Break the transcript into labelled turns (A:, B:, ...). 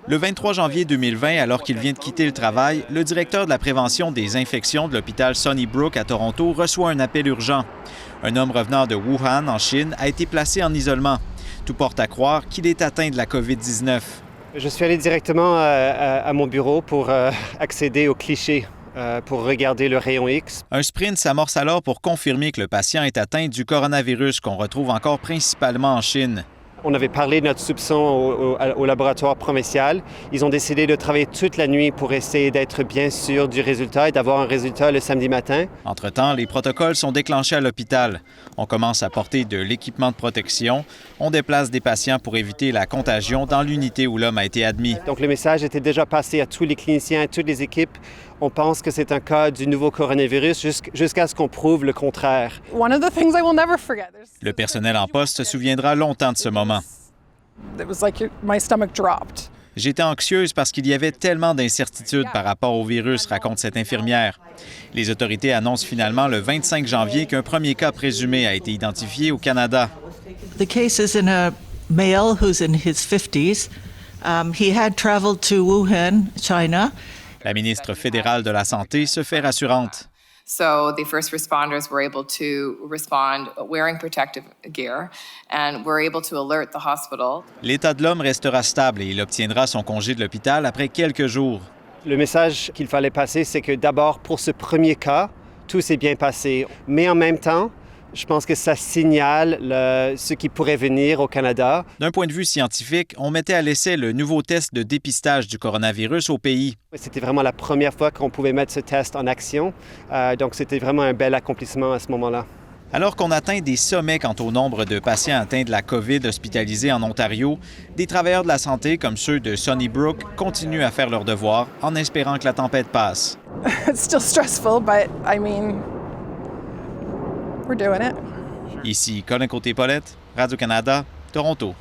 A: Le 23 janvier 2020, alors qu'il vient de quitter le travail, le directeur de la prévention des infections de l'hôpital Sunnybrook à Toronto reçoit un appel urgent. Un homme revenant de Wuhan, en Chine, a été placé en isolement. Tout porte à croire qu'il est atteint de la COVID-19.
B: Je suis allé directement à mon bureau pour accéder aux clichés, pour regarder le rayon X.
A: Un sprint s'amorce alors pour confirmer que le patient est atteint du coronavirus qu'on retrouve encore principalement en Chine.
B: On avait parlé de notre soupçon au laboratoire provincial. Ils ont décidé de travailler toute la nuit pour essayer d'être bien sûr du résultat et d'avoir un résultat le samedi matin.
A: Entre-temps, les protocoles sont déclenchés à l'hôpital. On commence à porter de l'équipement de protection. On déplace des patients pour éviter la contagion dans l'unité où l'homme a été admis.
B: Donc le message était déjà passé à tous les cliniciens, à toutes les équipes. On pense que c'est un cas du nouveau coronavirus jusqu'à ce qu'on prouve le contraire.
A: Le personnel en poste se souviendra longtemps de ce moment. J'étais anxieuse parce qu'il y avait tellement d'incertitudes par rapport au virus, raconte cette infirmière. Les autorités annoncent finalement le 25 janvier qu'un premier cas présumé a été identifié au Canada.
C: The case is in a male who's in his 50s. He had traveled to Wuhan, China.
A: La ministre fédérale de la Santé se fait rassurante.
D: So the first responders were able to respond wearing protective gear and were able to alert the hospital.
A: L'état de l'homme restera stable et il obtiendra son congé de l'hôpital après quelques jours.
B: Le message qu'il fallait passer, c'est que d'abord, pour ce premier cas, tout s'est bien passé. Mais en même temps, je pense que ça signale ce qui pourrait venir au Canada.
A: D'un point de vue scientifique, on mettait à l'essai le nouveau test de dépistage du coronavirus au pays.
B: C'était vraiment la première fois qu'on pouvait mettre ce test en action. Donc, c'était vraiment un bel accomplissement à ce moment-là.
A: Alors qu'on atteint des sommets quant au nombre de patients atteints de la COVID hospitalisés en Ontario, des travailleurs de la santé comme ceux de Sunnybrook continuent à faire leur devoir en espérant que la tempête passe.
E: It's still stressful, but I mean, we're doing it.
A: Ici Colin Côté-Paulette, Radio-Canada, Toronto.